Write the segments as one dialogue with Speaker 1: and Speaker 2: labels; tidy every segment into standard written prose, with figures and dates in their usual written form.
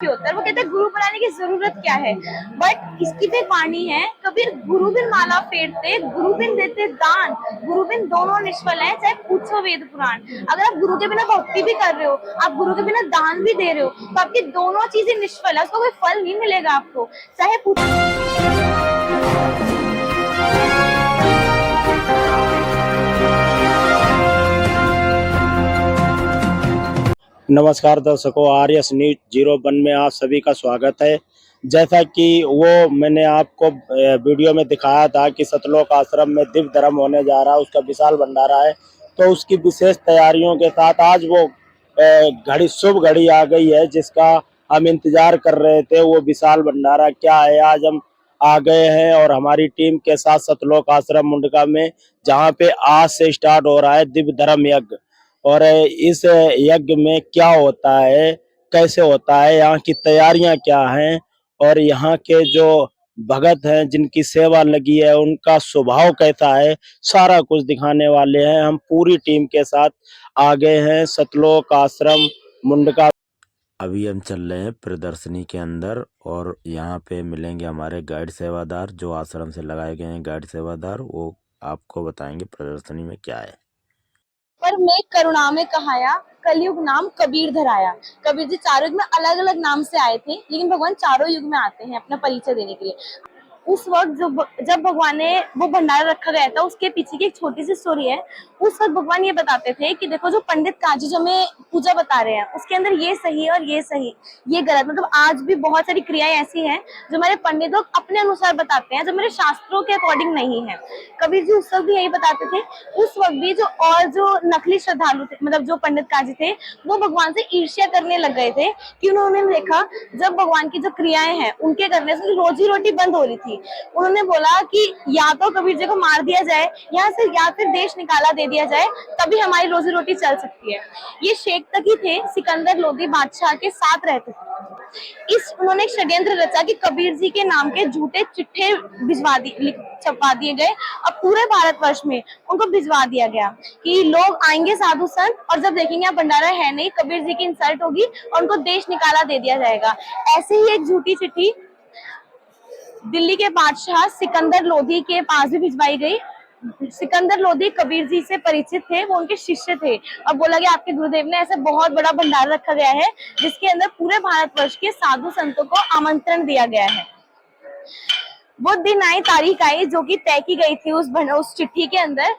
Speaker 1: होता है। वो कहते हैं गुरु बनाने की जरूरत क्या है, बट इसकी भी वाणी है, कबीर गुरु बिन माला फेरते, गुरु बिन देते दान, गुरु बिन दोनों निष्फल है, चाहे पूछो वेद पुराण। अगर आप गुरु के बिना भक्ति भी कर रहे हो, आप गुरु के बिना दान भी दे रहे हो, तो आपकी दोनों चीजें निष्फल है, उसका कोई फल नहीं मिलेगा आपको, चाहे
Speaker 2: नमस्कार दर्शकों, आर्यस न्यूज 01 में आप सभी का स्वागत है। जैसा कि मैंने आपको वीडियो में दिखाया था कि सतलोक आश्रम में दिव्य धर्म होने जा रहा है, उसका विशाल भंडारा है, तो उसकी विशेष तैयारियों के साथ आज वो शुभ घड़ी आ गई है जिसका हम इंतजार कर रहे थे। वो विशाल भंडारा क्या है, आज हम आ गए हैं और हमारी टीम के साथ सतलोक आश्रम मुंडका में, जहाँ पे आज से स्टार्ट हो रहा है दिव्य धर्म यज्ञ। और इस यज्ञ में क्या होता है, कैसे होता है, यहाँ की तैयारियां क्या हैं, और यहाँ के जो भगत हैं जिनकी सेवा लगी है उनका स्वभाव कैसा है, सारा कुछ दिखाने वाले हैं। हम पूरी टीम के साथ आ गए हैं सतलोक आश्रम मुंडका। अभी हम चल रहे हैं प्रदर्शनी के अंदर और यहाँ पे मिलेंगे हमारे गाइड सेवादार, जो आश्रम से लगाए गए हैं गाइड सेवादार। वो आपको बताएंगे प्रदर्शनी में क्या है।
Speaker 1: पर मैं करुणा में कहाया, कलयुग नाम कबीर धराया। कबीर जी चारों युग में अलग अलग नाम से आए थे, लेकिन भगवान चारों युग में आते हैं अपना परिचय देने के लिए। उस वक्त जब भगवान ने वो भंडारा रखा गया था, उसके पीछे की एक छोटी सी स्टोरी है। उस वक्त भगवान ये बताते थे कि देखो, जो पंडित काजी जो हमें पूजा बता रहे हैं, उसके अंदर ये सही है और ये सही, ये गलत। मतलब आज भी बहुत सारी क्रियाएं ऐसी हैं जो हमारे पंडित लोग अपने अनुसार बताते हैं, जो मेरे शास्त्रों के अकॉर्डिंग नहीं है। कबीर जी उस वक्त भी यही बताते थे। उस वक्त भी जो नकली श्रद्धालु थे, मतलब जो पंडित काजी थे, वो भगवान से ईर्ष्या करने लग गए थे कि उन्होंने देखा जब भगवान की जो क्रियाएं हैं उनके करने से रोजी रोटी बंद हो रही थी। उन्होंने बोला कि या तो कबीर जी को मार दिया जाए यहाँ से, या फिर देश निकाला दे दिया जाए, तभी हमारी रोजी रोटी चल सकती है। ये शेख तकी थे, सिकंदर लोधी बादशाह के साथ रहते थे। उन्होंने एक षड्यंत्र रचा कि कबीर जी के नाम के झूठे चिट्ठे छपवा दिए गए और पूरे भारतवर्ष में उनको भिजवा दिया गया कि लोग आएंगे साधु संत, और जब देखेंगे यहाँ भंडारा है नहीं, कबीर जी की इंसल्ट होगी और उनको देश निकाला दे दिया जाएगा। ऐसे ही एक झूठी चिट्ठी दिल्ली के बादशाह सिकंदर लोधी के पास भी भिजवाई गई। सिकंदर लोधी कबीर जी से परिचित थे, वो उनके शिष्य थे, और बोला कि आपके गुरुदेव ने ऐसे बहुत बड़ा भंडारा रखा गया है जिसके अंदर पूरे भारतवर्ष के साधु संतों को आमंत्रण दिया गया है। वो दिन आई, तारीख आई जो कि तय की गई थी उस चिट्ठी के अंदर।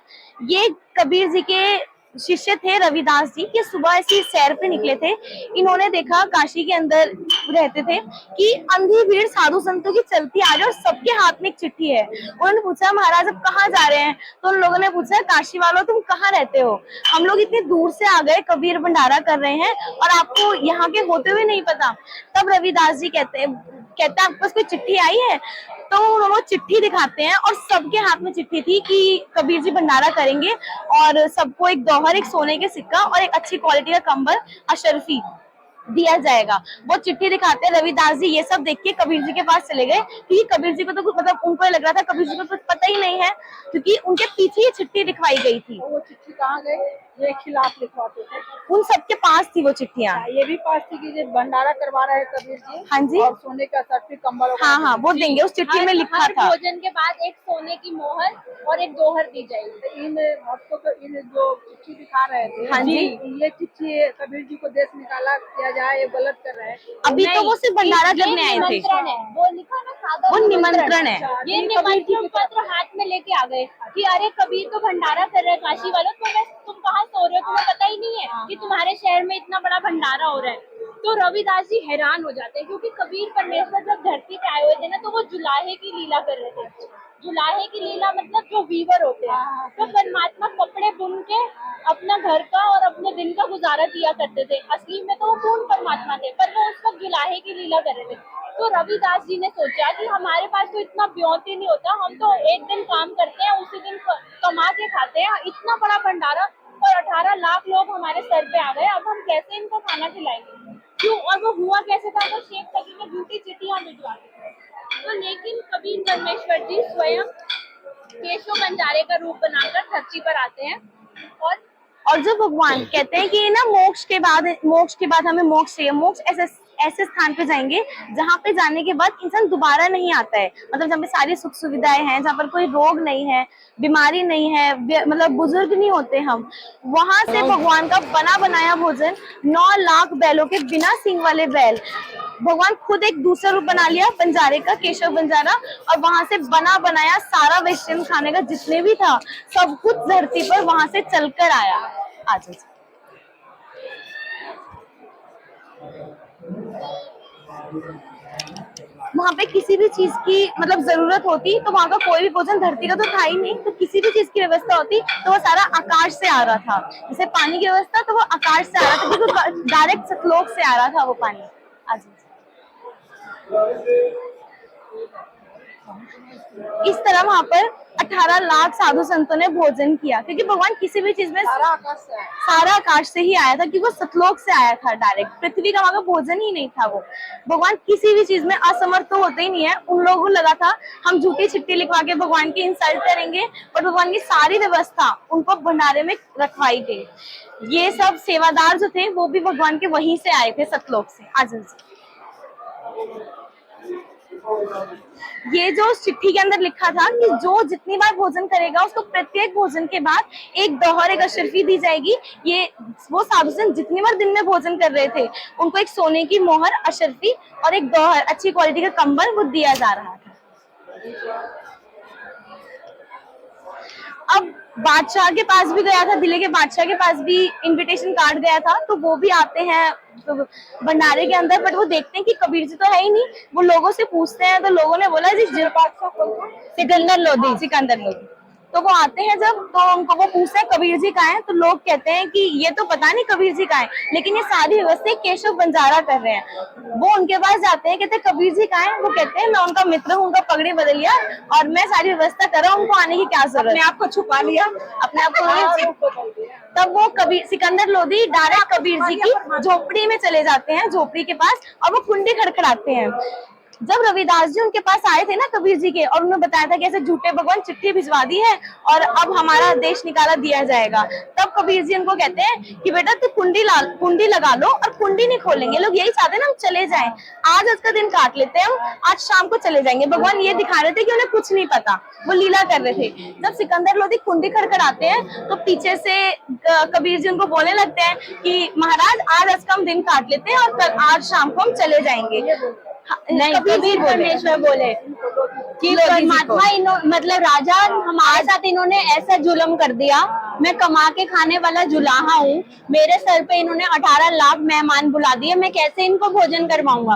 Speaker 1: ये कबीर जी के शिष्य थे रविदास जी, के सुबह ऐसी सैर पे निकले थे। इन्होंने देखा, काशी के अंदर रहते थे, कि अंधी भीड़ साधु संतों की चलती आ रही है और सबके हाथ में एक चिट्ठी है। उन्होंने पूछा, महाराज अब कहाँ जा रहे हैं? तो उन लोगों ने पूछा, काशी वालों तुम कहाँ रहते हो? हम लोग इतनी दूर से आ गए, कबीर भंडारा कर रहे हैं और आपको यहाँ के होते हुए नहीं पता। तब रविदास जी कहते आपके पास कोई चिट्ठी आई है? तो वो चिट्ठी दिखाते हैं और सबके हाथ में चिट्ठी थी कि कबीर जी भंडारा करेंगे और सबको एक दोहर, एक सोने के सिक्का और एक अच्छी क्वालिटी का कंबल अशरफी दिया जाएगा। वो चिट्ठी दिखाते हैं। रविदास जी ये सब देख के कबीर जी के पास चले गए, क्योंकि कबीर जी को तो मतलब उनको लग रहा था कबीर जी को कुछ पता ही नहीं है, क्योंकि उनके पीछे ये चिट्ठी दिखवाई गई थी।
Speaker 3: वो चिट्ठी कहाँ गई? ये खिलाफ लिखवाते थे,
Speaker 1: उन सबके पास थी वो चिट्ठियाँ।
Speaker 3: ये भी पास थी कि भंडारा करवा रहे हैं कबीर जी।
Speaker 1: हाँ जी,
Speaker 3: और सोने का सर्फी कंबल।
Speaker 1: हाँ, वो देंगे। उस चिट्ठी में लिखा था
Speaker 4: भोजन के बाद एक सोने की मोहर और एक दोहर दी जाएगी।
Speaker 3: इन भक्तों को इन जो चिट्ठी दिखा रहे थे,
Speaker 1: हाँ जी,
Speaker 3: ये चिट्ठी कबीर जी को देश निकाला किया जाए, ये गलत कर रहे हैं।
Speaker 1: अभी तो वो सिर्फ भंडारा करने आए थे।
Speaker 4: वो लिखा ना, सादा
Speaker 1: वो निमंत्रण है।
Speaker 4: ये निमंत्रण पत्र हाथ में लेके आ गए कि अरे कबीर तो भंडारा कर रहे हैं काशी वालों, तुम कहाँ सो रहे हो? तुम्हें पता ही नहीं है कि तुम्हारे शहर में इतना बड़ा भंडारा हो रहा है। तो रविदास जी हैरान हो जाते हैं, क्योंकि कबीर परमेश्वर जब धरती पे आए हुए थे ना, तो वो जुलाहे की लीला कर रहे थे। जुलाहे की लीला मतलब जो वीवर होते हैं, तो परमात्मा कपड़े बुन के अपना घर का और अपने दिन का गुजारा किया करते थे। असली में तो वो पूर्ण परमात्मा थे, पर वो उस वक्त जुलाहे की लीला कर रहे थे। तो रविदास जी ने सोचा कि हमारे पास तो इतना ब्योंती नहीं होता, हम तो एक दिन काम करते हैं, उसी दिन कमा के खाते हैं। इतना बड़ा भंडारा और 18 लाख लोग हमारे सर पे आ गए, अब हम कैसे इनको खाना खिलाएंगे? क्यों? और वो हुआ कैसे था? वो शेख तकी में झूठी चिट्ठियां भिजवा दी। तो लेकिन कबीर परमेश्वर जी स्वयं केशव बंजारे का रूप बनाकर धरती पर आते हैं और
Speaker 1: जो भगवान कहते हैं कि ना मोक्ष के बाद हमें मोक्ष चाहिए, मोक्ष ऐसे स्थान पे जाएंगे जहाँ पे जाने के बाद इंसान दोबारा नहीं आता है, मतलब जहाँ पे सारी सुख सुविधाएं हैं, जहाँ पर कोई रोग नहीं है, बीमारी नहीं है, मतलब बुजुर्ग नहीं होते हम, वहां से भगवान का बना बनाया भोजन 9 लाख बैलों के बिना सींग वाले बैल, भगवान खुद एक दूसरा रूप बना लिया बंजारे का, केशव बंजारा, और वहां से बना बनाया सारा वैष्णव खाने का जितने भी था सब कुछ धरती पर वहां से चलकर आया। आज वहां पे किसी भी चीज की मतलब जरूरत होती तो वहां का कोई भी भोजन धरती का तो था ही नहीं, तो किसी भी चीज की व्यवस्था होती तो वो सारा आकाश से आ रहा था। जैसे पानी की व्यवस्था तो वो आकाश से आ रहा था, क्योंकि डायरेक्ट सतलोक से आ रहा था वो पानी। आज इस तरह वहां पर 18 लाख साधु संतों ने भोजन किया, क्योंकि भगवान किसी भी चीज में सारा आकाश से ही आया था, क्योंकि वो सतलोक से आया था डायरेक्ट, पृथ्वी का वहां का भोजन ही नहीं था वो। भगवान किसी भी चीज में असमर्थ तो होते ही नहीं है। उन लोगों को लगा था हम झूठी चिट्ठी लिखवा के भगवान की इंसल्ट करेंगे, पर भगवान की सारी व्यवस्था उनको भंडारे में रखवाई गई। ये सब सेवादार जो थे वो भी भगवान के वहीं से आए थे, सतलोक से। आज ये जो चिट्ठी के अंदर लिखा था कि जो जितनी बार भोजन करेगा उसको प्रत्येक भोजन के बाद एक दोहर, एक अशर्फी दी जाएगी। ये वो साधु संत जितनी बार दिन में भोजन कर रहे थे उनको एक सोने की मोहर, अशर्फी और एक दोहर अच्छी क्वालिटी का कंबल वो दिया जा रहा था। अब बादशाह के पास भी गया था, दिल्ली के बादशाह के पास भी इनविटेशन कार्ड गया था, तो वो भी आते हैं तो भंडारे के अंदर, बट वो देखते हैं कि कबीर जी तो है ही नहीं। वो लोगों से पूछते हैं तो लोगों ने बोला जी सिकंदर लोधी, सिकंदर लोधी। तो वो आते हैं जब, तो उनको वो पूछते हैं कबीर जी कहाँ हैं, तो लोग कहते हैं कि ये तो पता नहीं कबीर जी कहाँ हैं, लेकिन ये सारी व्यवस्था केशव बंजारा कर रहे हैं। वो उनके पास जाते हैं, कहते हैं कबीर जी कहाँ हैं, वो कहते हैं मैं उनका मित्र हूँ, उनका पगड़ी बदल लिया और मैं सारी व्यवस्था कर रहा हूँ, उनको आने की क्या जरूरत, अपने आप को छुपा लिया, अपने आप को। तब वो कबीर सिकंदर लोधी डायरेक्ट कबीर जी की झोपड़ी में चले जाते हैं, झोपड़ी के पास, और वो कुंडी खड़खड़ाते हैं। जब रविदास जी उनके पास आए थे ना कबीर जी के, और उन्होंने बताया था कि ऐसे झूठे भगवान चिट्ठी भिजवा दी है और अब हमारा देश निकाला दिया जाएगा, तब कबीर जी उनको कहते हैं कि बेटा तू कुंडी लगा लो, और कुंडी नहीं खोलेंगे, लोग यही चाहते हैं ना हम चले जाएं, आज का दिन काट लेते हैं, हम आज शाम को चले जाएंगे। भगवान ये दिखा रहे थे कि उन्हें कुछ नहीं पता, वो लीला कर रहे थे। जब सिकंदर लोधी कुंडी खड़खड़ाते हैं तो पीछे से कबीर जी उनको बोलने लगते हैं कि महाराज आज का हम दिन काट लेते हैं और कल आज शाम को हम चले जाएंगे। नहीं, कबीर परमेश्वर बोले कि परमात्मा मतलब राजा हमारे साथ इन्होंने ऐसा जुल्म कर दिया, मैं कमा के खाने वाला जुलाहा हूँ, मेरे सर पे इन्होंने 18 लाख मेहमान बुला दिए, मैं कैसे इनको भोजन करवाऊंगा,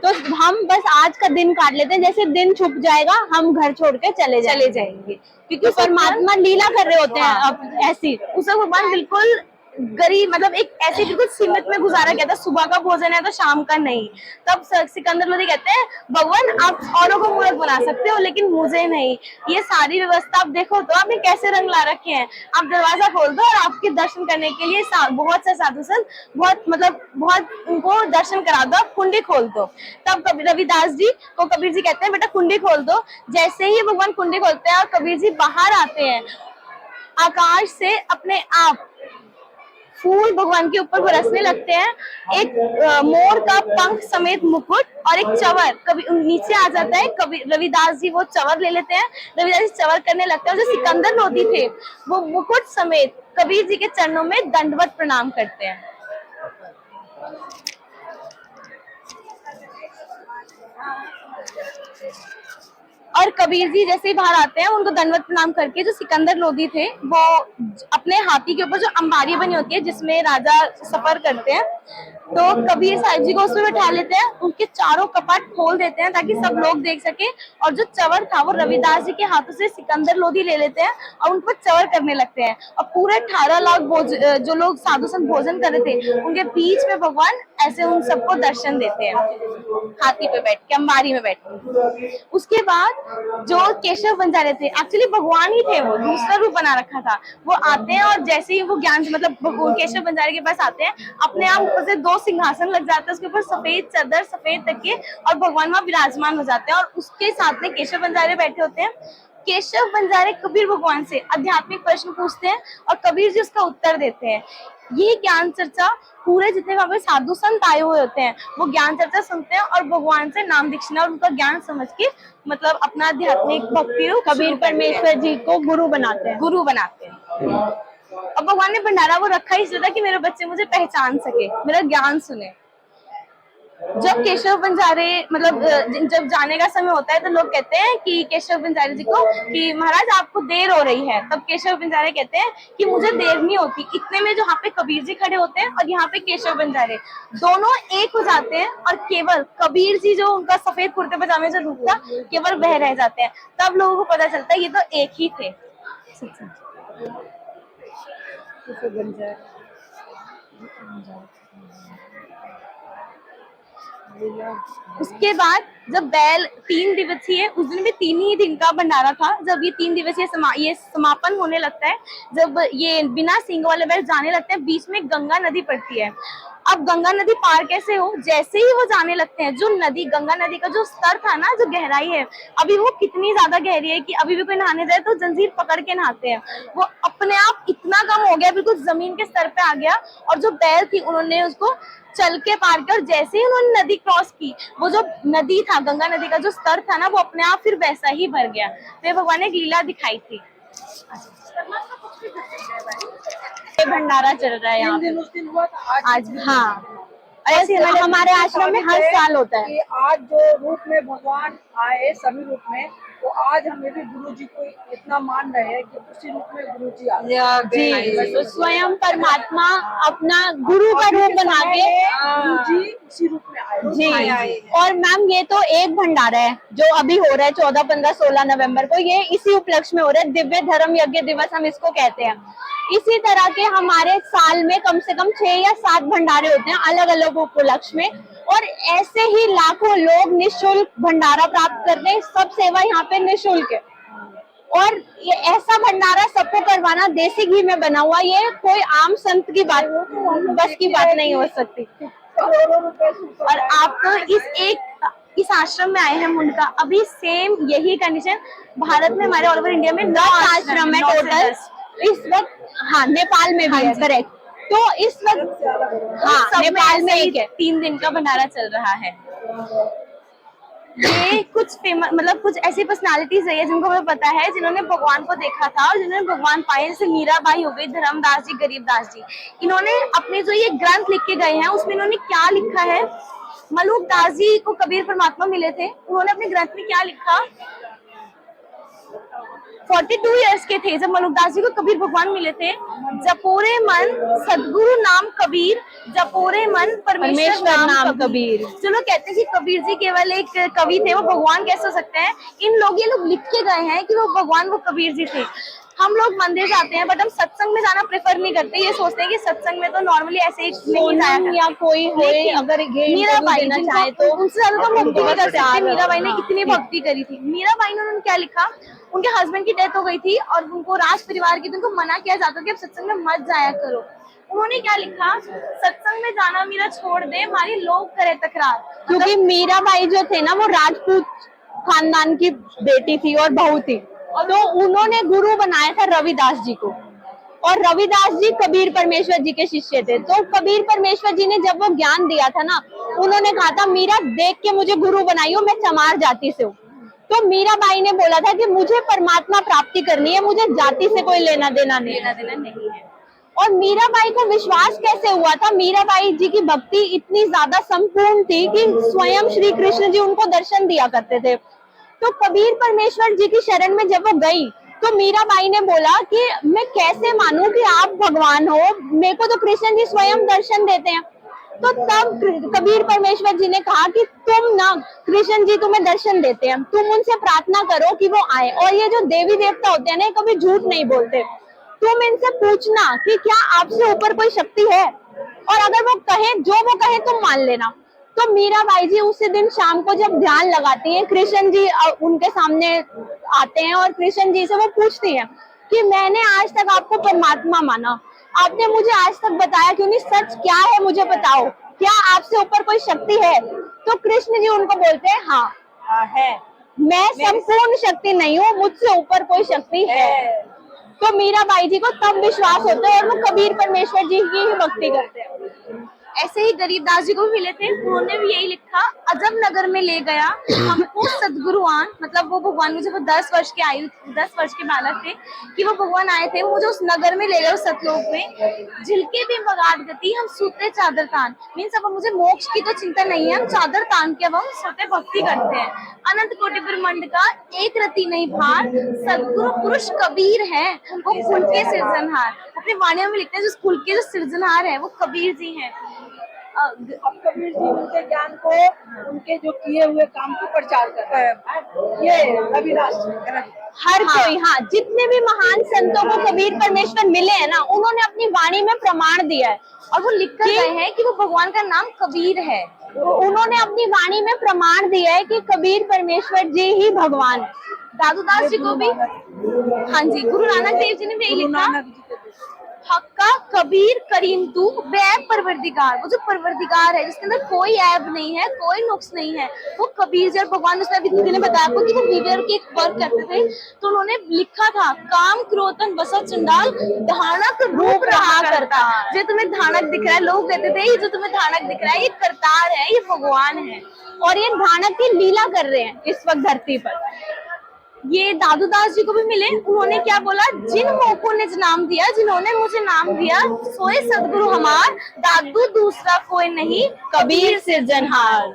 Speaker 1: तो हम बस आज का दिन काट लेते हैं, जैसे दिन छुप जाएगा हम घर छोड़ के चले जाएंगे, क्योंकि परमात्मा लीला कर रहे होते हैं। अब ऐसी उसे भगवान बिल्कुल गरीब, मतलब एक ऐसे बिल्कुल सीमित में गुजारा किया था, सुबह का भोजन है तो शाम का नहीं। तब सिकंदर लोधी कहते हैं भगवान आप औरों को मूर्ख बना सकते हो लेकिन मुझे नहीं, ये सारी व्यवस्था आप देखो तो आपने कैसे रंग ला रखे हैं, आप दरवाजा खोल दो और आपके दर्शन करने के लिए बहुत से साधु संत बहुत उनको दर्शन करा दो, आप कुंडी खोल दो। तब रविदास जी को कबीर जी कहते हैं बेटा कुंडी खोल दो। जैसे ही भगवान कुंडी खोलते हैं और कबीर जी बाहर आते हैं, आकाश से अपने आप फूल भगवान के ऊपर बरसने लगते हैं, एक मोर का पंख समेत मुकुट और एक चवर कभी नीचे आ जाता है। कभी रविदास जी वो चवर ले लेते हैं, रविदास जी चवर करने लगते हैं, और जो सिकंदर लोधी थे वो मुकुट समेत कबीर जी के चरणों में दंडवत प्रणाम करते हैं। और कबीर जी जैसे ही बाहर आते हैं उनको दंडवत प्रणाम करके जो सिकंदर लोधी थे वो अपने हाथी के ऊपर जो अंबारी बनी होती है जिसमें राजा सफर करते हैं, तो कबीर साहिब जी को उसमें बैठा लेते हैं, उनके चारों कपाट खोल देते हैं ताकि सब लोग देख सके, और जो चवर था वो रविदास जी के हाथों से सिकंदर लोधी ले लेते हैं और उन पर चवर करने लगते हैं, और पूरे 18 लाख जो लोग साधु संत भोजन कर रहे थे उनके बीच में भगवान ऐसे उन सबको दर्शन देते हैं, हाथी पे बैठ के, अंबारी में बैठ के। उसके बाद जो केशव बंजारे थे एक्चुअली भगवान ही थे, वो दूसरा रूप बना रखा था, वो आते हैं और जैसे ही वो ज्ञान मतलब केशव बंजारे के पास आते हैं, अपने आप ऊपर से 2 सिंहासन लग जाते हैं, उसके ऊपर सफेद चादर, सफेद तकिए, और भगवान वहां विराजमान हो जाते हैं, और उसके साथ में केशव बंजारे बैठे होते हैं। केशव बंजारे कबीर भगवान से आध्यात्मिक प्रश्न पूछते हैं और कबीर जी उसका उत्तर देते हैं। ये ज्ञान चर्चा पूरे जितने वहां पे साधु संत आए हुए होते हैं वो ज्ञान चर्चा सुनते हैं और भगवान से नाम दीक्षिणा और उनका ज्ञान समझ के मतलब अपना आध्यात्मिक भक्ति रूप
Speaker 4: कबीर परमेश्वर जी को गुरु बनाते हैं।
Speaker 1: गुरु बनाते हैं। अब भगवान ने भंडारा वो रखा इसलिए था कि मेरे बच्चे मुझे पहचान सके, मेरा ज्ञान सुने। जब केशव बंजारे मतलब जब जाने का समय होता है तो लोग कहते हैं कि केशव बंजारे जी को कि महाराज आपको देर हो रही है। तब केशव बंजारे कहते हैं कि मुझे देर नहीं होती। इतने में जो यहाँ पे कबीर जी खड़े होते हैं और यहाँ पे केशव बंजारे दोनों एक हो जाते हैं और केवल कबीर जी जो उनका सफेद कुर्ते पजामे जो रूप था केवल वह रह जाते हैं। तब लोगों को पता चलता है ये तो एक ही थे। उसके बाद जब बैल 3 दिवसीय, उस दिन भी 3 ही दिन का भंडारा था। जब ये 3 दिवसीय ये समापन होने लगता है, जब ये बिना सींग वाले बैल जाने लगते हैं, बीच में गंगा नदी पड़ती है। अब गंगा नदी पार कैसे हो? जैसे ही वो जाने लगते हैं, जो नदी गंगा नदी का जो स्तर था ना, जो गहराई है, अभी वो कितनी ज्यादा गहरी है कि अभी भी कोई नहाने जाए तो जंजीर पकड़ के नहाते हैं। वो अपने आप इतना कम हो गया, बिल्कुल जमीन के स्तर पे आ गया। और जो बैल थी उन्होंने उसको चल के पार कर, जैसे ही उन्होंने नदी क्रॉस की, वो जो नदी था गंगा नदी का जो स्तर था ना, वो अपने आप फिर वैसा ही भर गया। तो भगवान ने एक लीला दिखाई थी। ये भंडारा चल रहा है यहाँ पे
Speaker 3: उस दिन हुआ था,
Speaker 1: आज। हाँ, ऐसे हमारे आश्रम में हर साल होता है।
Speaker 3: कि आज जो रूप में भगवान आए सभी रूप में, तो आज हमें भी गुरु जी को इतना मान रहे हैं कि उसी रूप में गुरु जी आ
Speaker 4: जी, तो स्वयं परमात्मा अपना गुरु का रूप बना के
Speaker 3: गुरु जी उसी रूप में आए।
Speaker 4: जी। और मैम ये तो एक भंडारा है जो अभी हो रहा है 14, 15, 16 नवंबर को, ये इसी उपलक्ष्य में हो रहा है। दिव्य धर्म यज्ञ दिवस हम इसको कहते हैं। इसी तरह के हमारे साल में कम से कम 6 या 7 भंडारे होते हैं अलग अलग उपलक्ष्य में, और ऐसे ही लाखों लोग निःशुल्क भंडारा प्राप्त करते हैं। सब सेवा यहाँ पे निःशुल्क है। और ये ऐसा भंडारा सबको करवाना देसी घी में बना हुआ, ये कोई आम संत की बात बस की बात नहीं हो सकती। और आप तो इस आश्रम में आए हैं मुंडका, अभी सेम यही कंडीशन भारत में हमारे ऑल ओवर इंडिया में 9 आश्रम है टोटल इस वक्त। हाँ, नेपाल में भी है, करेक्ट। तो इस वक्त हाँ नेपाल में एक है, 3 दिन का भंडारा चल रहा है। ये कुछ फेमस मतलब कुछ ऐसी पर्सनालिटीज है जिनको हमें पता है, जिन्होंने भगवान को देखा था और जिन्होंने भगवान पाए, जैसे मीराबाई हो गई, धर्मदास जी, गरीबदास जी। इन्होंने अपने जो ये ग्रंथ लिख के गए हैं उसमें इन्होंने क्या लिखा है? मलुकदास जी को कबीर परमात्मा मिले थे, उन्होंने अपने ग्रंथ में क्या लिखा? 42 इयर्स के थे जब मलुकदास जी को कबीर भगवान मिले थे। जपोरे मन सदगुरु नाम कबीर, जपोरे मन परमेश्वर नाम कबीर। जो लोग कहते हैं कि कबीर जी केवल एक कवि थे, वो भगवान कैसे हो सकते हैं? ये लोग लिख के गए हैं कि वो भगवान, वो कबीर जी थे। हम लोग मंदिर जाते हैं बट हम सत्संग में जाना प्रेफर नहीं करते। ये सोचते हैं कि सत्संग में तो नॉर्मली ऐसे ही नहीं जाया या कोई होए, अगर मीराबाई देना चाहे तो उनसे ज्यादा तो भक्ति नहीं कर सकते। मीराबाई ने इतनी भक्ति करी थी। मीराबाई ने उन्होंने क्या लिखा? उनके हस्बैंड की डेथ हो गई थी और उनको राज परिवार की, तो उनको मना किया जाता कि आप सत्संग में मत जाया करो। उन्होंने क्या लिखा? सत्संग में जाना मेरा छोड़ दे, हमारी लोग करे तकरार। क्योंकि मीराबाई जो थे ना, वो राजपूत खानदान की बेटी थी और बहू थी, तो उन्होंने गुरु बनाया था रविदास जी को, और रविदास जी कबीर परमेश्वर जी के शिष्य थे। तो कबीर परमेश्वर जी ने जब वो ज्ञान दिया था ना, उन्होंने कहा था मीरा देख के मुझे गुरु बनाइयो, मैं चमार जाति से हूँ। तो मीराबाई ने बोला था कि मुझे परमात्मा प्राप्ति करनी है, मुझे जाति से कोई लेना देना नहीं है। और मीराबाई को विश्वास कैसे हुआ था? मीराबाई जी की भक्ति इतनी ज्यादा संपूर्ण थी कि स्वयं श्री कृष्ण जी उनको दर्शन दिया करते थे। तो कबीर परमेश्वर जी की शरण में जब वो गई तो मीराबाई ने बोला कि मैं कैसे मानूं कि आप भगवान हो, मेरे को तो कृष्ण जी स्वयं दर्शन देते हैं। तो तब कबीर परमेश्वर जी ने कहा कि तुम ना, कृष्ण जी तुम्हें दर्शन देते हैं, तुम उनसे प्रार्थना करो कि वो आए। और ये जो देवी देवता होते हैं ना, कभी झूठ नहीं बोलते। तुम इनसे पूछना कि क्या आपसे ऊपर कोई शक्ति है, और अगर वो कहे, जो वो कहे तुम मान लेना। तो मीराबाई जी उसी दिन शाम को जब ध्यान लगाती हैं, कृष्ण जी उनके सामने आते हैं और कृष्ण जी से वो पूछती हैं कि मैंने आज तक आपको परमात्मा माना, आपने मुझे आज तक बताया क्यों नहीं, सच क्या है मुझे बताओ, क्या आपसे ऊपर कोई शक्ति है? तो कृष्ण जी उनको बोलते हैं हाँ है, मैं संपूर्ण शक्ति नहीं हूँ, मुझसे ऊपर कोई शक्ति है। तो मीराबाई जी को तब विश्वास होता है और वो कबीर परमेश्वर जी की ही भक्ति करते हैं।
Speaker 1: ऐसे ही गरीबदास जी को भी मिले थे, उन्होंने भी यही लिखा, अजब नगर में ले गया हमको सदगुरुआन, मतलब वो भगवान में जब वो 10 वर्ष के आयु 10 वर्ष के बालक थे कि वो भगवान आए थे, मुझे उस नगर में ले गए उस सतलोक में, झिलके भी बगाड़ गति हम सूते चादर तान। मीन्स अब मुझे मोक्ष की तो चिंता नहीं है, हम चादर तान के अब हम सोते भक्ति करते हैं। अनंत कोटि ब्रह्मांड का एक रति नहीं भार, सदगुरु पुरुष कबीर है, वो कुल के सृजनहार। अपनी वाणियों में लिखते हैं, जो कुल के जो सृजनहार है वो कबीर जी हैं।
Speaker 3: अब कबीर जी उनके ज्ञान को, उनके जो किए हुए काम को प्रचार करते हैं। ये रविदास जी
Speaker 4: हर कोई, हाँ, जितने भी महान संतों को कबीर परमेश्वर मिले हैं ना, उन्होंने अपनी वाणी में प्रमाण दिया है
Speaker 1: और वो लिख कर गए हैं कि वो भगवान का नाम कबीर है।
Speaker 4: उन्होंने अपनी वाणी में प्रमाण दिया है कि कबीर परमेश्वर जी ही भगवान है।
Speaker 1: दादूदास जी को भी, हाँ जी, गुरु नानक देव जी ने भी यही लिखा, हक्का कबीर करीम तू वैब परवरदिगार। वो जो परवरदिगार है जिसके अंदर कोई ऐब नहीं है, कोई नुक्स नहीं है, वो कबीर जी। और भगवान उसने अभी दीदी ने बताया आपको कि वो विवेक की एक वर्क करते थे, तो उन्होंने लिखा था, काम क्रोधन बसा चंडाल धानक रूप रहा करता। जो तुम्हें धानक दिख रहा है, लोग कहते थे ये जो तुम्हें धानक दिख रहा है ये करतार है, ये भगवान है,
Speaker 4: और ये धानक की लीला कर रहे हैं इस वक्त धरती पर।
Speaker 1: ये दादूदास जी को भी मिले, उन्होंने क्या बोला, जिन मोको ने नाम दिया, जिन्होंने मुझे नाम दिया, सोए सदगुरु हमार, दादू दूसरा कोई नहीं,
Speaker 4: कबीर सृजनहार।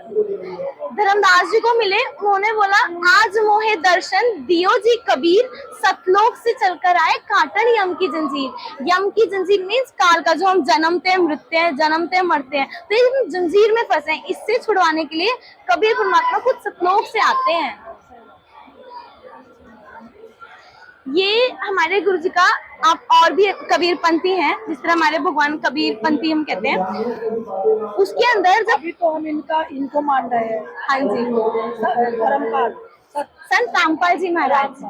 Speaker 1: धर्मदास जी को मिले, उन्होंने बोला, आज मोहे दर्शन दियो जी कबीर, सतलोक से चलकर आए काटन यम की जंजीर। यम की जंजीर मीन्स काल का, जो हम जन्मते हैं मरते हैं, जन्मते हैं मरते हैं, तो ये हम जंजीर में फंसे हैं, इससे छुड़वाने के लिए कबीर परमात्मा खुद सतलोक से आते हैं। ये हमारे गुरु जी का, आप और भी कबीर पंथी हैं, जिस तरह हमारे भगवान कबीर पंथी हम कहते हैं, उसके अंदर जब
Speaker 3: अभी तो हम इनको मान रहे हैं।
Speaker 1: हाँ जी,
Speaker 3: धर्मपाल
Speaker 1: संत रामपाल जी महाराज।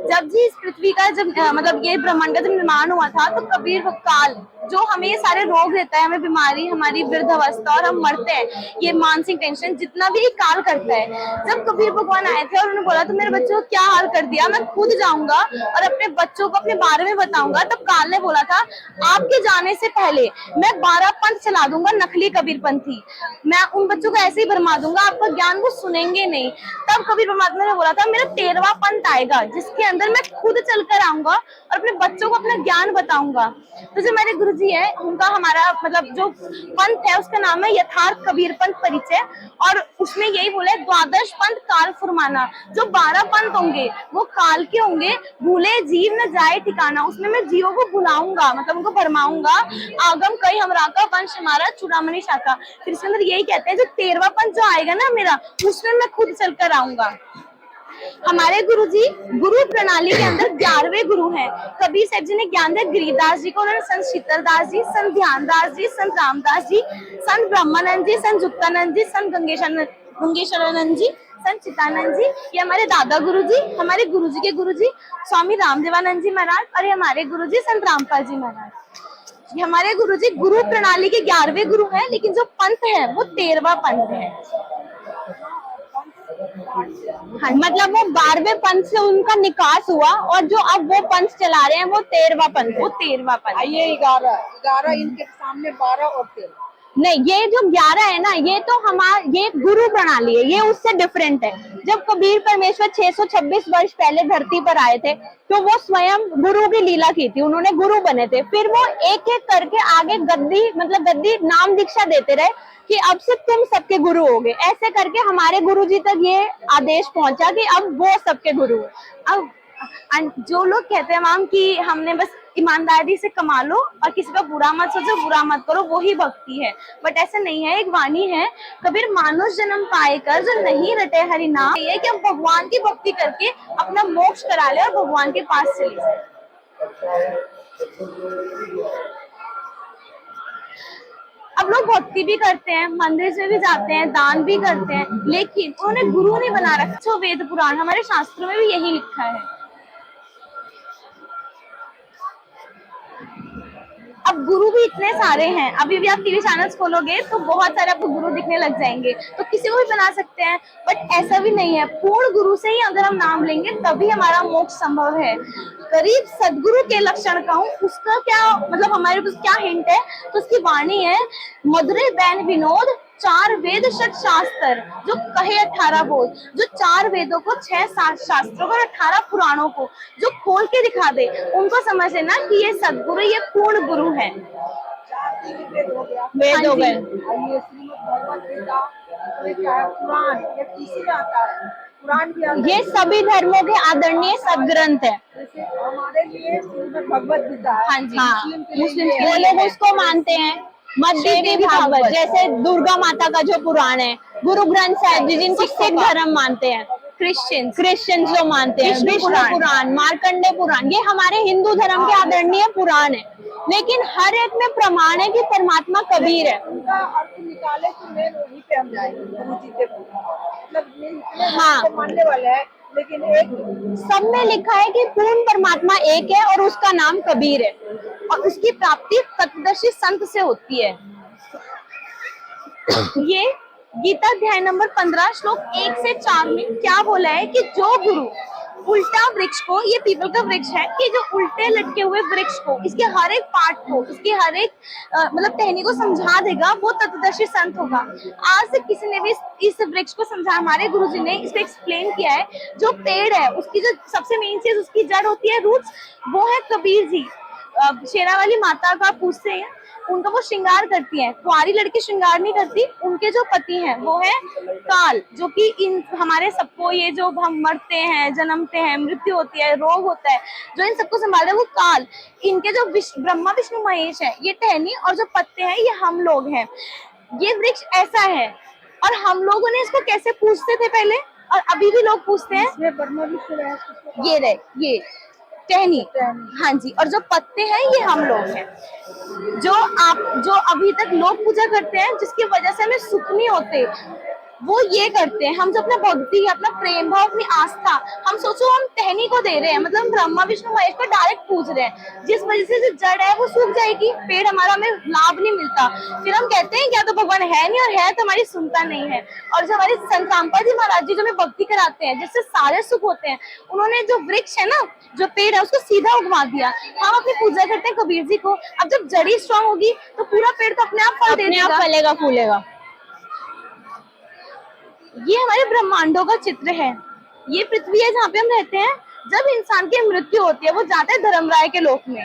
Speaker 1: जब जी इस पृथ्वी का मतलब ये ब्रह्मांड का जब निर्माण हुआ था, तो कबीर काल, जो हमें ये सारे रोग देता है, हमें बीमारी, हमारी वृद्धावस्था और हम मरते हैं, ये मानसिक टेंशन जितना भी काल करता है, जब कबीर भगवान आए थे और उन्होंने बोला तो मेरे बच्चों को क्या हाल कर दिया, मैं खुद जाऊंगा और अपने बच्चों को अपने बारे में बताऊंगा, तब काल ने बोला था, आपके जाने से पहले मैं 12 पंथ चला दूंगा, नकली कबीर पंथी, मैं उन बच्चों को ऐसे ही भरमा दूंगा, आपका ज्ञान वो सुनेंगे नहीं। तब कबीर परमात्मा ने बोला था, मेरा 13वां पंथ आएगा, जिसके अंदर मैं खुद चलकर आऊंगा और अपने बच्चों को अपना ज्ञान बताऊंगा। तो जो मेरे गुरुजी है, उनका हमारा मतलब जो पंथ है उसका नाम है यथार्थ कबीर पंथ परिचय, और उसमें यही बोले, द्वादश पंथ काल फुरमाना। जो 12 पंथ होंगे वो काल के होंगे, भूले जीव न जाए ठिकाना, उसमें मैं जीवों को भुलाऊंगा, मतलब उनको भरमाऊंगा। आगम कई हमरा का वंश हमारा चूड़ामणि शाखा। फिर इसके अंदर यही कहते हैं, जो 13वां पंथ जो आएगा ना मेरा, उसमें मैं खुद चलकर आऊंगा। हमारे गुरुजी गुरु प्रणाली के अंदर 11वें गुरु हैं। कबीर साहब जी ने ज्ञान दिया गरीबदास जी को, उन्होंने संत शीतलदास जी, संत ध्यानदास जी, संत रामदास जी, संत ब्रह्मानंद जी, संत जुक्तानंद जी, संत गंगेश्वरानंद जी, संत चितानंद जी, ये हमारे दादा गुरु जी, हमारे गुरुजी के गुरुजी स्वामी रामदेवानंद जी महाराज, और ये हमारे गुरुजी संत रामपाल जी महाराज। ये हमारे गुरुजी गुरु प्रणाली के 11वें गुरु हैं, लेकिन जो पंथ है वो 13वां पंथ है।
Speaker 4: हाँ, मतलब वो 12वें पंथ से उनका निकास हुआ, और जो अब वो पंथ चला रहे हैं वो 13वां पंथ,
Speaker 1: वो 13वां पंथ।
Speaker 3: ये 11 इनके सामने 12 और 13
Speaker 4: नहीं, ये जो 11 है ना, ये तो ये गुरु प्रणाली है, ये उससे डिफरेंट है। जब कबीर परमेश्वर 626 वर्ष पहले धरती पर आए थे, तो वो स्वयं गुरु की लीला की थी, उन्होंने गुरु बने थे। फिर वो एक एक करके आगे गद्दी नाम दीक्षा देते रहे कि अब से तुम सबके गुरु होगे। ऐसे करके हमारे गुरु जी तक ये आदेश पहुंचा कि अब वो सबके गुरु है।
Speaker 1: अब जो लोग कहते हैं मैम कि हमने बस ईमानदारी से कमा लो और किसी का बुरा मत सोचो, बुरा मत करो, वो ही भक्ति है, बट ऐसा नहीं है। एक वाणी है, कबीर मानुष जन्म पाए कर जो नहीं रटे हरि नाम, ये कि हम भगवान की भक्ति करके अपना मोक्ष करा ले और भगवान के पास चले जाए। अब लोग भक्ति भी करते हैं, मंदिर से भी जाते हैं, दान भी करते हैं, लेकिन उन्होंने गुरु नहीं बना रखा। वेद पुराण हमारे शास्त्रों में भी यही लिखा है। अब गुरु भी इतने सारे हैं, अभी भी आप टीवी चैनल्स खोलोगे तो बहुत सारे आपको गुरु दिखने लग जाएंगे, तो किसी को भी बना सकते हैं। बट ऐसा भी नहीं है, पूर्ण गुरु से ही अगर हम नाम लेंगे तभी हमारा मोक्ष संभव है। गरीब सदगुरु के लक्षण कहूँ, उसका क्या मतलब हमारे पास क्या हिंट है, तो उसकी वाणी है, मधुरे बैन विनोद चार वेद षट शास्त्र, जो कहे 18 बोध, जो 4 वेदों को 6 शास्त्रों को और 18 पुराणों को जो खोल के दिखा दे, उनको समझ लेना कि ये सदगुरु, ये पूर्ण गुरु है।
Speaker 3: वेद हो गया,
Speaker 1: वेद हो गए,
Speaker 3: ये श्रीमद् भगवत गीता, और ये क्या है पुराण, ये किसी में आता है, पुराण भी आता है।
Speaker 1: ये सभी धर्मों के आदरणीय सदग्रंथ है।
Speaker 3: जैसे हमारे लिए श्रीमद् भगवत गीता है,
Speaker 1: हाँ जी,
Speaker 3: मुस्लिम के
Speaker 1: वो
Speaker 3: लिए
Speaker 1: लोग उसको मानते हैं। देवी भागवत जैसे दुर्गा माता का जो पुराण है, गुरु ग्रंथ साहिब जी जिनको सिख धर्म मानते हैं, क्रिश्चियन जो मानते हैं, विष्णु पुराण, मार्कंडे पुराण, ये हमारे हिंदू धर्म के आदरणीय पुराण है। लेकिन हर एक में प्रमाण है कि परमात्मा कबीर है।
Speaker 3: उनका अर्थ निकाले तो मेन वहीं पे हम जाएंगे, गुरु जी के मतलब
Speaker 1: हाँ,
Speaker 3: मानने वाले हैं, लेकिन एक
Speaker 1: सब में लिखा है कि पूर्ण परमात्मा एक है और उसका नाम कबीर है, और उसकी प्राप्ति तत्वदर्शी संत से होती है। ये गीता अध्याय नंबर 15 श्लोक 1 से 4 में क्या बोला है कि जो गुरु उल्टा वृक्ष को, ये पीपल का वृक्ष है, कि जो उल्टे लटके हुए वृक्ष को, इसके हर एक पार्ट को, इसके हर एक मतलब टहनी को समझा देगा, वो तत्वदर्शी संत होगा। आज से किसी ने भी इस वृक्ष को समझा, हमारे गुरुजी ने इसको एक्सप्लेन किया है। जो पेड़ है उसकी जो सबसे मेन चीज उसकी जड़ होती है, रूट्स, वो है कबीर जी। शेरा वाली माता का पूछते हैं, उनका वो श्रृंगार करती हैं, कुंवारी लड़की श्रृंगार नहीं करती, उनके जो पति हैं वो है काल, जो कि इन हमारे सबको, ये जो हम मरते हैं, जन्मते हैं, मृत्यु होती है, रोग होता है, जो इन सबको संभालते हैं वो काल। इनके जो ब्रह्मा विष्णु महेश है, ये टहनी, और जो पत्ते हैं ये हम लोग हैं। ये वृक्ष ऐसा है, और हम लोगों ने इसको कैसे पूछते थे पहले, और अभी भी लोग पूछते हैं,
Speaker 3: ब्रह्मा विष्णु है,
Speaker 1: ये रहे, ये टहनी, हाँ जी, और जो पत्ते हैं ये हम लोग हैं। जो अभी तक लोग पूजा करते हैं, जिसकी वजह से हमें सुख नहीं होते, वो ये करते हैं। हम जो अपना भक्ति, अपना प्रेम भाव, अपनी आस्था, हम सोचो हम टहनी को दे रहे हैं, मतलब ब्रह्मा विष्णु महेश को डायरेक्ट पूज रहे हैं, जिस वजह से जो जड़ है वो सूख जाएगी, पेड़ हमारा हमें लाभ नहीं मिलता। फिर हम कहते हैं क्या तो भगवान है नहीं, और है तो हमारी सुनता नहीं है। और जो हमारे संत रामपा जी महाराज जी जो हमें भक्ति कराते हैं, जिससे सारे सुख होते हैं, उन्होंने जो वृक्ष है ना, जो पेड़ है, उसको सीधा उगवा दिया। हम अपनी पूजा करते हैं कबीर जी को। अब जब जड़ी स्ट्रांग होगी तो पूरा पेड़ तो अपने आप फल दे देगा, फलेगा फूलेगा। ये हमारे ब्रह्मांडों का चित्र है। ये पृथ्वी है जहाँ पे हम रहते हैं। जब इंसान की मृत्यु होती है, वो जाता है धर्मराय के लोक में।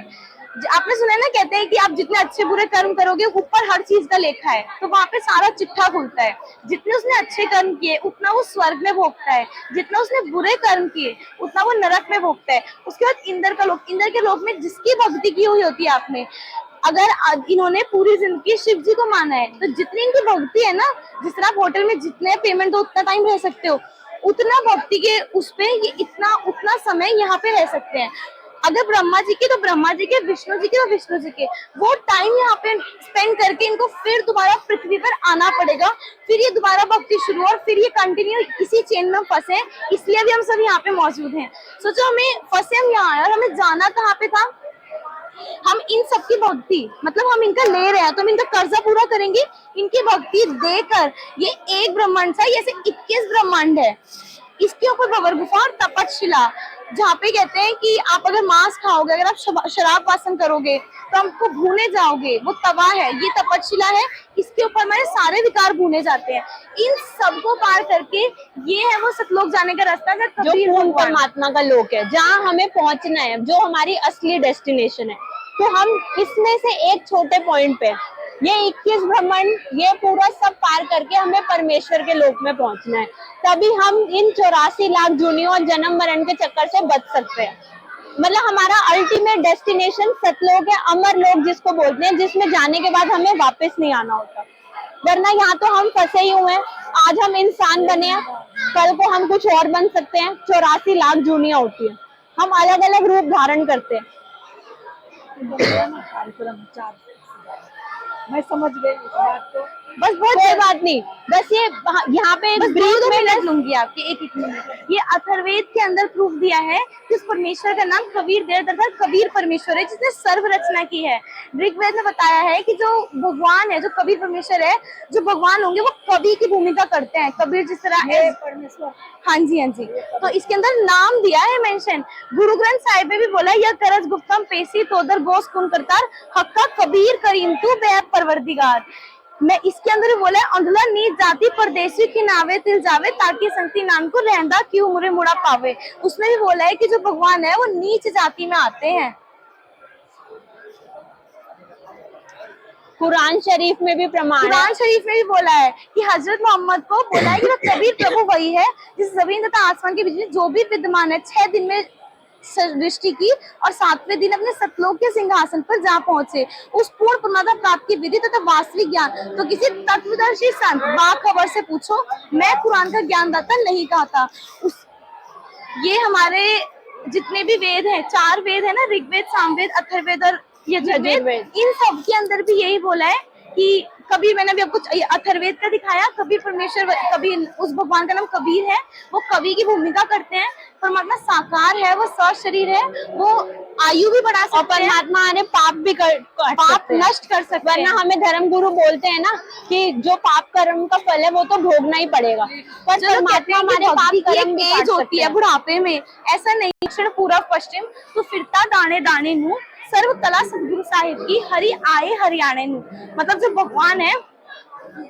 Speaker 1: आपने सुना है ना, कहते हैं कि आप जितने अच्छे बुरे कर्म करोगे, ऊपर हर चीज का लेखा है, तो वहां पे सारा चिट्ठा खुलता है। जितने उसने अच्छे कर्म किए उतना वो स्वर्ग में भोगता है, जितना उसने बुरे कर्म किए उतना वो नरक में भोगता है। उसके बाद इंद्र का लोक, इंद्र के लोक में जिसकी भक्ति की हुई होती है आपने, अगर इन्होंने पूरी जिंदगी शिव जी को माना है, तो जितनी इनकी भक्ति है ना, जिस तरह आप होटल में जितने पेमेंट दो उतना टाइम रह सकते हो, उतना भक्ति के उस पे ये उतना समय यहाँ पे रह सकते हैं। अगर ब्रह्मा जी के तो ब्रह्मा जी के, विष्णु जी के तो विष्णु जी के, वो टाइम यहाँ पे स्पेंड करके इनको फिर दोबारा पृथ्वी पर आना पड़ेगा, फिर ये दोबारा भक्ति शुरू, और फिर ये कंटिन्यू इसी चेन में फंसे। इसलिए भी हम सब यहाँ पे मौजूद हैं। सोचो हमें फंसे हम यहाँ, और हमें जाना कहाँ पे था। हम इन सबकी भक्ति, मतलब हम इनका ले रहे हैं, तो हम इनका कर्जा पूरा करेंगे इनकी भक्ति देकर। ये एक ब्रह्मांड था, ये 21 ब्रह्मांड है। इसके ऊपर भंवर गुफा और तपतशिला, जहाँ पे कहते हैं कि आप अगर मांस खाओगे, अगर आप शराब वासन करोगे तो हमको भूने जाओगे, वो तवा है, ये तपतशिला है। इसके ऊपर हमारे सारे विकार भूने जाते हैं। इन सबको पार करके ये है वो सतलोक जाने का रास्ता, जो पूर्ण परमात्मा का लोक है, जहाँ हमें पहुंचना है, जो हमारी असली डेस्टिनेशन है। तो हम इसमें से एक छोटे पॉइंट पे, ये 21 ब्रह्मांड, ये पूरा सब पार करके हमें परमेश्वर के लोक में पहुंचना है। तभी हम इन 84 लाख जूनियों और जन्म मरण के चक्कर से बच सकते हैं। मतलब हमारा अल्टीमेट डेस्टिनेशन सतलोक है, अमर लोक जिसको बोलते हैं, जिसमें जाने के बाद हमें वापस नहीं आना होता। वरना यहाँ तो हम फंसे ही हुए हैं। आज हम इंसान बने हैं, कल को हम कुछ और बन सकते हैं। 84 लाख जूनियां होती है, हम अलग अलग रूप धारण करते हैं।
Speaker 3: कार्यक्रम मैं समझ गई इस बात को।
Speaker 1: बस बहुत
Speaker 4: कोई बात नहीं, बस ये यहाँ पे एक
Speaker 1: बस
Speaker 4: ब्रीफ
Speaker 1: 2
Speaker 4: में
Speaker 1: मिनट लूंगी आपके, एक मिनट। ये अथर्ववेद के अंदर प्रूफ दिया है कि उस परमेश्वर का नाम कबीर देव तथा कबीर परमेश्वर है, जिसने सर्व रचना की है। ऋग्वेद में बताया है कि जो भगवान है, जो कबीर परमेश्वर है, जो भगवान होंगे वो कवि की भूमिका करते हैं। कबीर जिस तरह
Speaker 3: ये परमेश्वर
Speaker 1: हाँ जी, हाँ जी। तो इसके अंदर नाम दिया है मेंशन। गुरु ग्रंथ साहिब में भी बोला, यह करज गुप्तम पेशी तोदर गोस कुन करतार हक्का कबीर करीम तू बे परवरदिगार। मैं इसके अंदर भी बोला है, अंधला नीच जाति परदेसी की नावे तिल जावे ताकि संति नाम को रहंदा क्यों मुरे मुड़ा पावे। उसमें भी बोला है कि जो भगवान है वो नीच जाति में आते हैं।
Speaker 4: कुरान शरीफ में भी प्रमाण है।
Speaker 1: कुरान शरीफ में भी बोला है कि हजरत मोहम्मद को बोला है कि वो कबीर प्रभु वही है जिस जमीन तथा आसमान के बीच में जो भी विद्यमान है, 6 दिन में सृष्टि की और 7वें दिन अपने सतलोक के सिंहासन पर जा पहुंचे। उस पूर्ण पूर्णता प्राप्त की विधि तथा वास्तविक ज्ञान तो किसी तत्वदर्शी संत बाखबर से पूछो, मैं कुरान का ज्ञानदाता नहीं कहता। ये हमारे जितने भी वेद हैं, 4 वेद है ना, ऋग्वेद, सामवेद, अथर्ववेद और यजुर्वेद, इन सब के अंदर भी यही बोला है कि कभी मैंने भी आपको अथर्ववेद का दिखाया, कभी परमेश्वर, कभी उस भगवान का नाम कबीर है, वो कवि की भूमिका करते हैं। परमात्मा साकार है, वो सशरीर है, वो आयु भी बढ़ा सकते हैं,
Speaker 4: परमात्मा हमारे पाप भी
Speaker 1: पाप नष्ट कर सकते हैं।
Speaker 4: वरना हमें धर्म गुरु बोलते हैं ना कि जो पाप कर्म का फल है वो तो भोगना ही पड़ेगा, पर परमात्मा हमारे पाप कर्म भी काट
Speaker 1: होती है बुढ़ापे में, ऐसा नहीं। दक्षिण पूर्व पश्चिम तो फिरता दाने दाने नू सर्व कला सतगुरु साहिब की हरि आए हरियाणे नू। मतलब जो भगवान है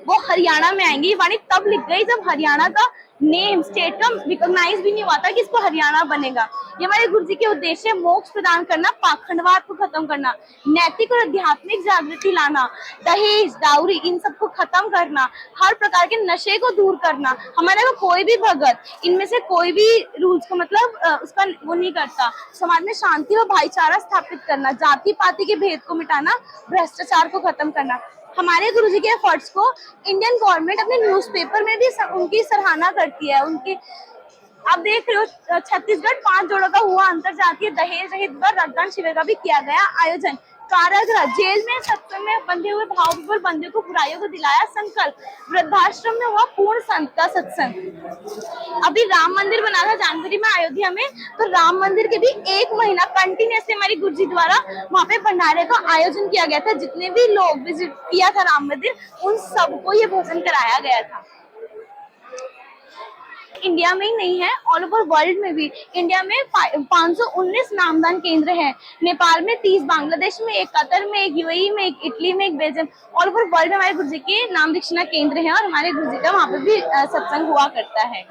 Speaker 1: वो हरियाणा में आएंगे। ये वाणी तब लिख गई जब हरियाणा का नेम स्टेट का रिकॉग्नाइज भी नहीं हुआ था कि इसको हरियाणा बनेगा। ये हमारे गुरु जी के उद्देश्य मोक्ष प्रदान करना, पाखंडवाद को खत्म करना, नैतिक और आध्यात्मिक जागृति लाना, दहेज दाउरी इन सबको खत्म करना, हर प्रकार के नशे को दूर करना। हमारे को कोई भी भगत इनमें से कोई भी रूल्स को मतलब उसका वो नहीं करता। समाज में शांति और भाईचारा स्थापित करना, जाति पाति के भेद को मिटाना, भ्रष्टाचार को खत्म करना। हमारे गुरुजी के एफर्ट्स को इंडियन गवर्नमेंट अपने न्यूज़पेपर में भी उनकी सराहना करती है। उनकी आप देख रहे हो, छत्तीसगढ़ 5 जोड़ों का हुआ अंतरजातीय दहेज रहित रक्तदान शिविर का भी किया गया आयोजन। कारागृह जेल में सत्संग में बंधे हुए भाव विभोर बंदियों को बुराइयों को दिलाया संकल्प। वृद्धाश्रम में हुआ पूर्ण संत का सत्संग। अभी राम मंदिर बना था जनवरी में अयोध्या में, तो राम मंदिर के भी 1 महीना कंटिन्यूसली हमारी गुरुजी द्वारा वहाँ पे भंडारे का आयोजन किया गया था। जितने भी लोग विजिट किया था राम मंदिर, उन सबको ये भोजन कराया गया था। इंडिया में ही नहीं है, ऑल ओवर वर्ल्ड में भी। इंडिया में 519 नामदान केंद्र हैं, नेपाल में 30, बांग्लादेश में 1, कतर में 1, यूएई में 1, इटली में 1, बेल्जियम। ऑल ओवर वर्ल्ड में हमारे गुरुजी के नाम दीक्षाना केंद्र हैं और हमारे गुरुजी का वहाँ पे भी सत्संग हुआ करता है।